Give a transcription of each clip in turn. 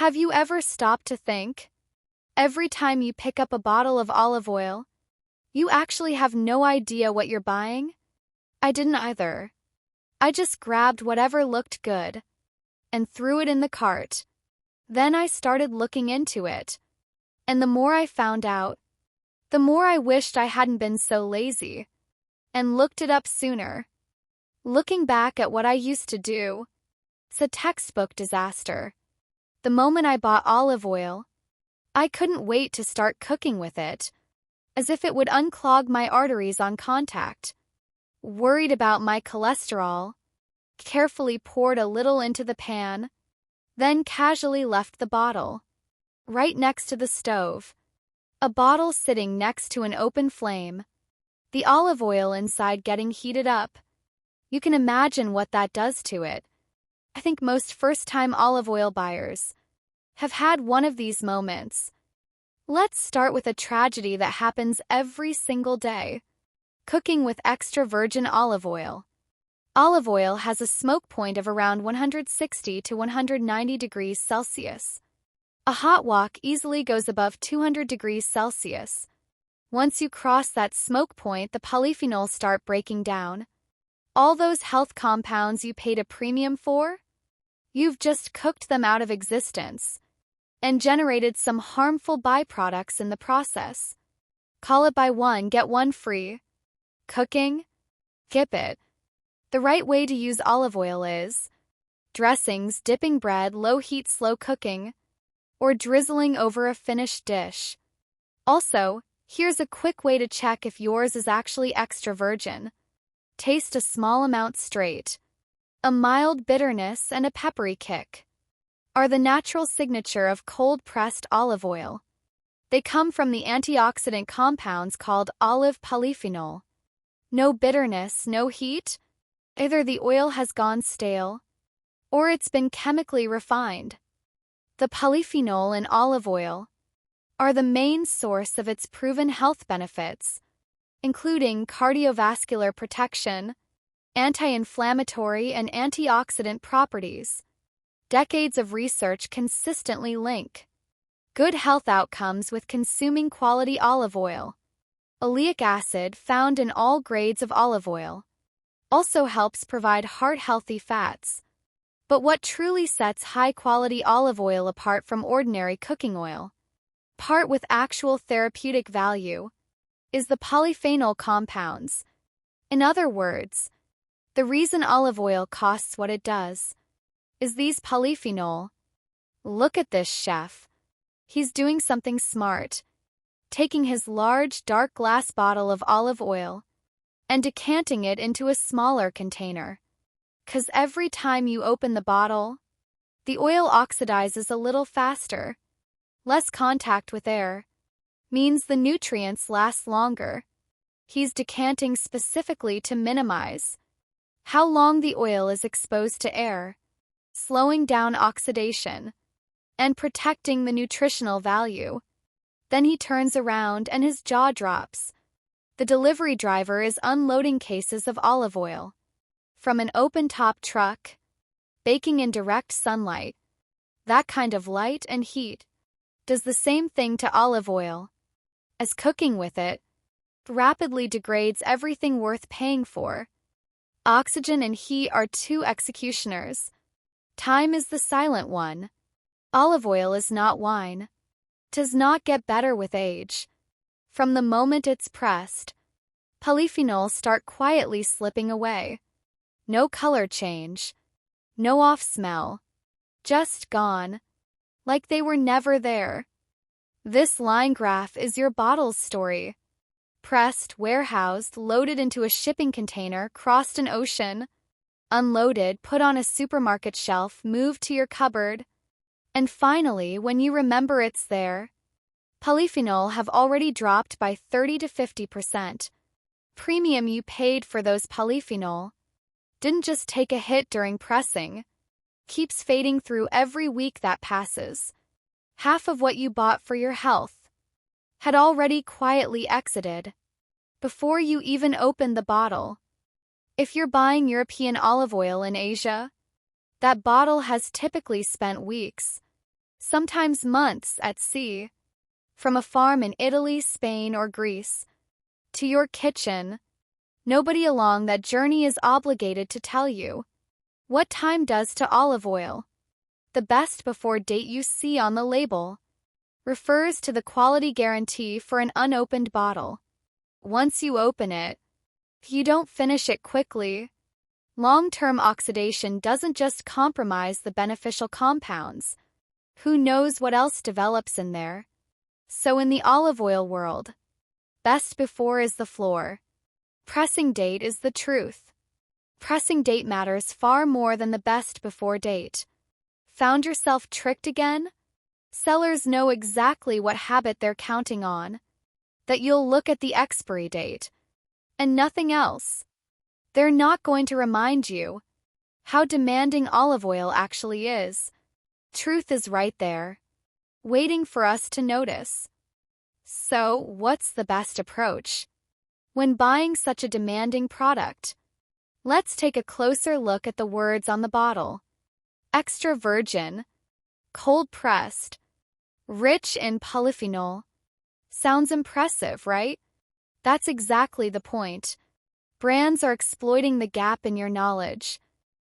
Have you ever stopped to think? Every time you pick up a bottle of olive oil, you actually have no idea what you're buying? I didn't either. I just grabbed whatever looked good and threw it in the cart. Then I started looking into it. And the more I found out, the more I wished I hadn't been so lazy and looked it up sooner. Looking back at what I used to do, it's a textbook disaster. The moment I bought olive oil, I couldn't wait to start cooking with it, as if it would unclog my arteries on contact. Worried about my cholesterol, carefully poured a little into the pan, then casually left the bottle right next to the stove. A bottle sitting next to an open flame, the olive oil inside getting heated up. You can imagine what that does to it. I think most first-time olive oil buyers have had one of these moments. Let's start with a tragedy that happens every single day. Cooking with extra virgin olive oil. Olive oil has a smoke point of around 160 to 190 degrees Celsius. A hot wok easily goes above 200 degrees Celsius. Once you cross that smoke point, the polyphenols start breaking down. All those health compounds you paid a premium for? You've just cooked them out of existence and generated some harmful byproducts in the process. Call it buy one, get one free. Cooking? Skip it. The right way to use olive oil is dressings, dipping bread, low heat, slow cooking, or drizzling over a finished dish. Also, here's a quick way to check if yours is actually extra virgin. Taste a small amount straight. A mild bitterness and a peppery kick are the natural signature of cold-pressed olive oil. They come from the antioxidant compounds called olive polyphenol. No bitterness, no heat. Either the oil has gone stale, or it's been chemically refined. The polyphenol in olive oil are the main source of its proven health benefits, including cardiovascular protection, anti-inflammatory and antioxidant properties. Decades of research consistently link good health outcomes with consuming quality olive oil. Oleic acid, found in all grades of olive oil, also helps provide heart-healthy fats. But what truly sets high-quality olive oil apart from ordinary cooking oil, part with actual therapeutic value, is the polyphenol compounds. In other words, the reason olive oil costs what it does is these polyphenol. Look at this chef. He's doing something smart, taking his large dark glass bottle of olive oil and decanting it into a smaller container. 'Cause every time you open the bottle, the oil oxidizes a little faster. Less contact with air means the nutrients last longer. He's decanting specifically to minimize how long the oil is exposed to air, slowing down oxidation and protecting the nutritional value. Then he turns around and his jaw drops. The delivery driver is unloading cases of olive oil from an open-top truck, baking in direct sunlight. That kind of light and heat does the same thing to olive oil as cooking with it rapidly degrades everything worth paying for. Oxygen and heat are two executioners. Time is the silent one. Olive oil is not wine. Does not get better with age. From the moment it's pressed, polyphenols start quietly slipping away. No color change. No off smell. Just gone. Like they were never there. This line graph is your bottle's story. Pressed, warehoused, loaded into a shipping container, crossed an ocean, unloaded, put on a supermarket shelf, moved to your cupboard, and finally, when you remember it's there, polyphenol have already dropped by 30 to 50%. Premium you paid for those polyphenol didn't just take a hit during pressing, keeps fading through every week that passes. Half of what you bought for your health had already quietly exited before you even opened the bottle. If you're buying European olive oil in Asia, that bottle has typically spent weeks sometimes months at sea, from a farm in Italy, Spain, or Greece, to your kitchen. Nobody along that journey is obligated to tell you what time does to olive oil. The best before date you see on the label refers to the quality guarantee for an unopened bottle. Once you open it, you don't finish it quickly. Long-term oxidation doesn't just compromise the beneficial compounds. Who knows what else develops in there? So in the olive oil world, best before is the floor. Pressing date is the truth. Pressing date matters far more than the best before date. Found yourself tricked again? Sellers know exactly what habit they're counting on. That you'll look at the expiry date and nothing else. They're not going to remind you how demanding olive oil actually is. Truth is right there, waiting for us to notice. So, what's the best approach when buying such a demanding product? Let's take a closer look at the words on the bottle. Extra virgin, cold-pressed, rich in polyphenol. Sounds impressive, right? That's exactly the point. Brands are exploiting the gap in your knowledge,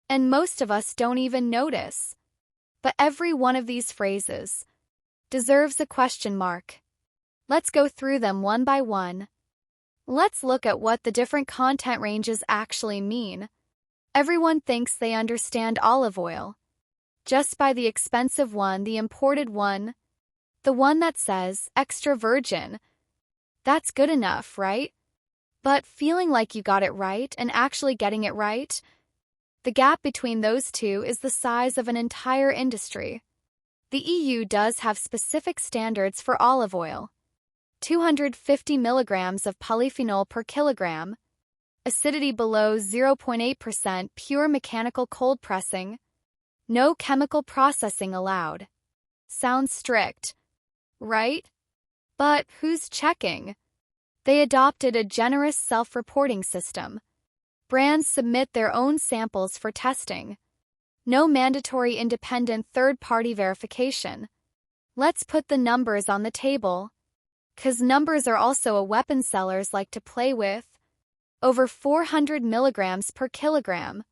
and most of us don't even notice. But every one of these phrases deserves a question mark. Let's go through them one by one. Let's look at what the different content ranges actually mean. Everyone thinks they understand olive oil just by the expensive one, the imported one, the one that says extra virgin. That's good enough, right? But feeling like you got it right and actually getting it right, the gap between those two is the size of an entire industry. The EU does have specific standards for olive oil. 250 milligrams of polyphenol per kilogram, acidity below 0.8%, pure mechanical cold pressing, no chemical processing allowed. Sounds strict, right? But who's checking? They adopted a generous self-reporting system. Brands submit their own samples for testing. No mandatory independent third-party verification. Let's put the numbers on the table, 'cause numbers are also a weapon sellers like to play with. Over 400 milligrams per kilogram.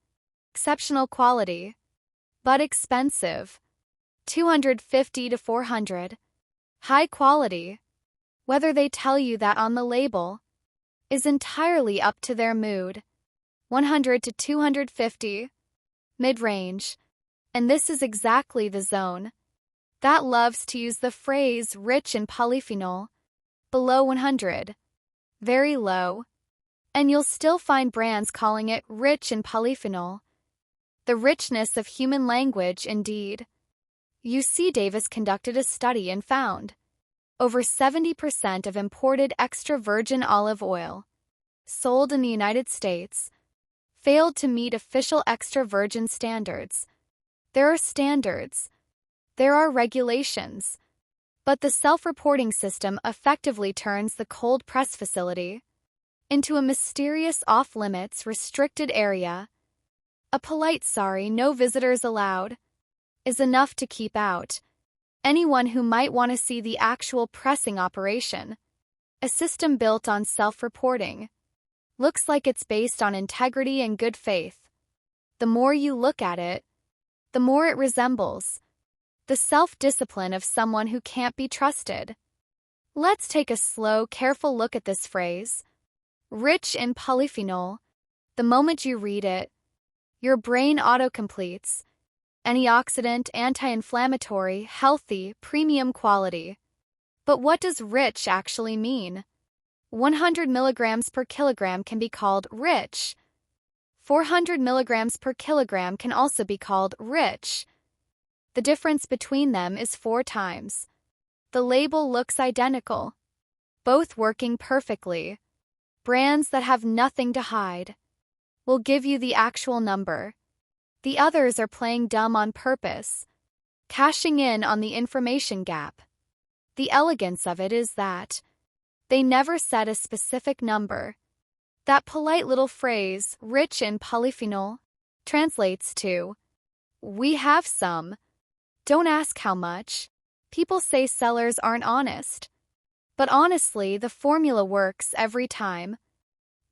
Exceptional quality, but expensive. 250 to 400. High quality, whether they tell you that on the label, is entirely up to their mood. 100 to 250. Mid-range. And this is exactly the zone that loves to use the phrase rich in polyphenol. Below 100. Very low. And you'll still find brands calling it rich in polyphenol. The richness of human language, indeed. UC Davis conducted a study and found over 70% of imported extra virgin olive oil sold in the United States failed to meet official extra virgin standards. There are standards. There are regulations. But the self-reporting system effectively turns the cold press facility into a mysterious off-limits restricted area. A polite sorry, no visitors allowed, is enough to keep out anyone who might want to see the actual pressing operation. A system built on self-reporting looks like it's based on integrity and good faith. The more you look at it, the more it resembles the self-discipline of someone who can't be trusted. Let's take a slow, careful look at this phrase. Rich in polyphenol. The moment you read it, your brain auto-completes. Antioxidant, anti-inflammatory, healthy, premium quality. But what does rich actually mean? 100 milligrams per kilogram can be called rich. 400 milligrams per kilogram can also be called rich. The difference between them is 4 times. The label looks identical, both working perfectly. Brands that have nothing to hide will give you the actual number. The others are playing dumb on purpose, cashing in on the information gap. The elegance of it is that they never said a specific number. That polite little phrase, rich in polyphenol, translates to, we have some, Don't ask how much. People say sellers aren't honest. But honestly, the formula works every time.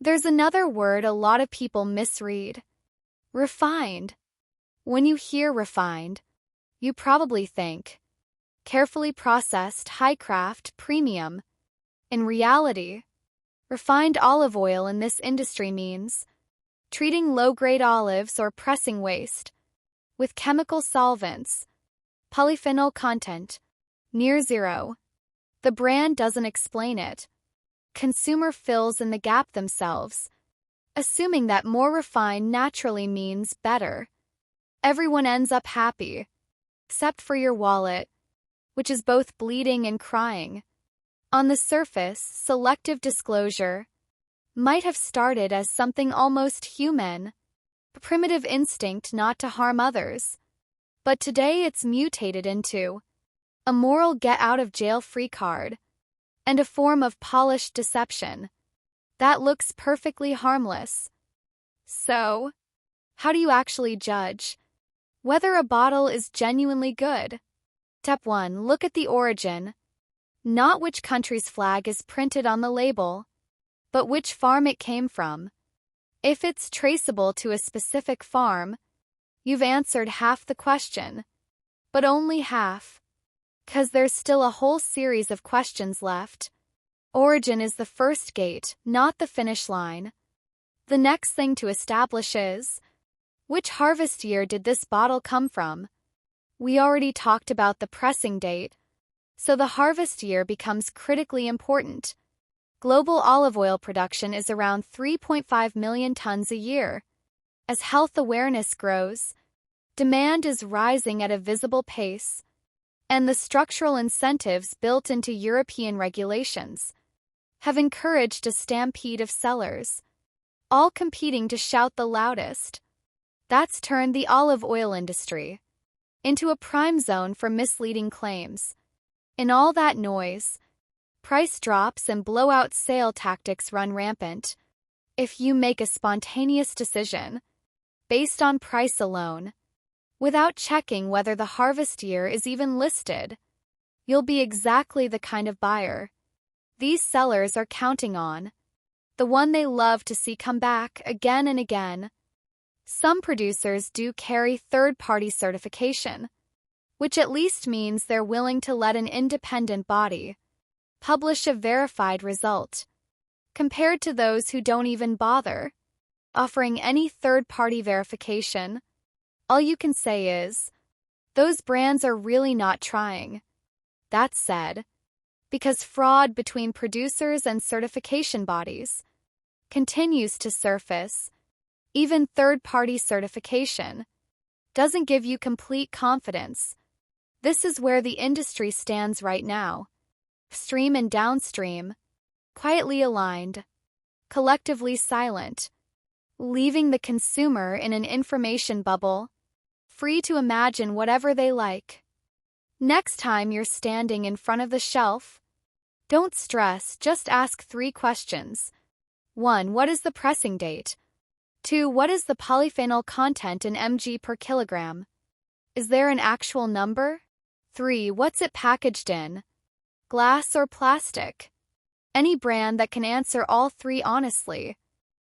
There's another word a lot of people misread. Refined. When you hear refined, you probably think carefully processed, high-craft, premium. In reality, refined olive oil in this industry means treating low-grade olives or pressing waste with chemical solvents, polyphenol content, near zero. The brand doesn't explain it. Consumer fills in the gap themselves, assuming that more refined naturally means better. Everyone ends up happy, except for your wallet, which is both bleeding and crying. On the surface, selective disclosure might have started as something almost human, a primitive instinct not to harm others. But today it's mutated into a moral get-out-of-jail-free card and a form of polished deception that looks perfectly harmless. So, how do you actually judge whether a bottle is genuinely good? Step 1. Look at the origin. Not which country's flag is printed on the label, but which farm it came from. If it's traceable to a specific farm, you've answered half the question. But only half. 'Cause there's still a whole series of questions left. Origin is the first gate, not the finish line. The next thing to establish is, which harvest year did this bottle come from? We already talked about the pressing date, so the harvest year becomes critically important. Global olive oil production is around 3.5 million tons a year. As health awareness grows, demand is rising at a visible pace, and the structural incentives built into European regulations have encouraged a stampede of sellers, all competing to shout the loudest. That's turned the olive oil industry into a prime zone for misleading claims. In all that noise, price drops and blowout sale tactics run rampant. If you make a spontaneous decision based on price alone, without checking whether the harvest year is even listed, you'll be exactly the kind of buyer these sellers are counting on, the one they love to see come back again and again. Some producers do carry third-party certification, which at least means they're willing to let an independent body publish a verified result, compared to those who don't even bother offering any third-party verification. All you can say is, those brands are really not trying. That said, because fraud between producers and certification bodies continues to surface, even third-party certification doesn't give you complete confidence. This is where the industry stands right now. Upstream and downstream, quietly aligned, collectively silent, leaving the consumer in an information bubble, free to imagine whatever they like. Next time you're standing in front of the shelf, don't stress, just ask 3 questions. 1. What is the pressing date? 2. What is the polyphenol content in mg per kilogram? Is there an actual number? 3. What's it packaged in? Glass or plastic? Any brand that can answer all 3 honestly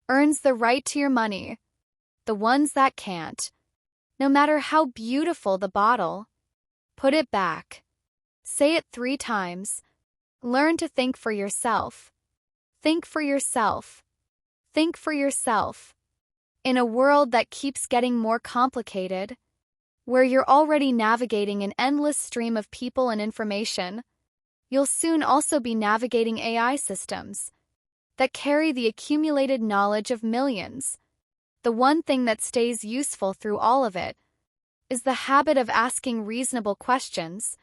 earns the right to your money. The ones that can't, no matter how beautiful the bottle, put it back. Say it 3 times. Learn to think for yourself. Think for yourself. Think for yourself. In a world that keeps getting more complicated, where you're already navigating an endless stream of people and information, you'll soon also be navigating AI systems that carry the accumulated knowledge of millions. The one thing that stays useful through all of it is the habit of asking reasonable questions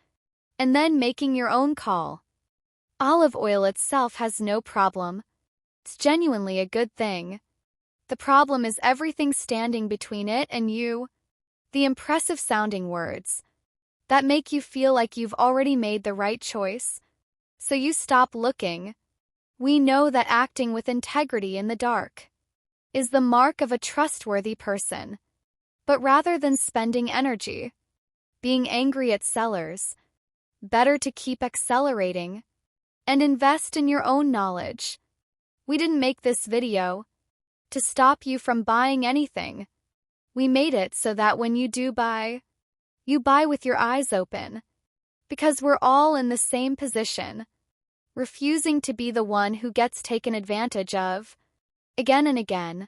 and then making your own call. Olive oil itself has no problem. It's genuinely a good thing. The problem is everything standing between it and you, the impressive sounding words that make you feel like you've already made the right choice, so you stop looking. We know that acting with integrity in the dark is the mark of a trustworthy person. But rather than spending energy being angry at sellers. Better to keep accelerating and invest in your own knowledge. We didn't make this video to stop you from buying anything. We made it so that when you do buy, you buy with your eyes open. Because we're all in the same position, refusing to be the one who gets taken advantage of again and again.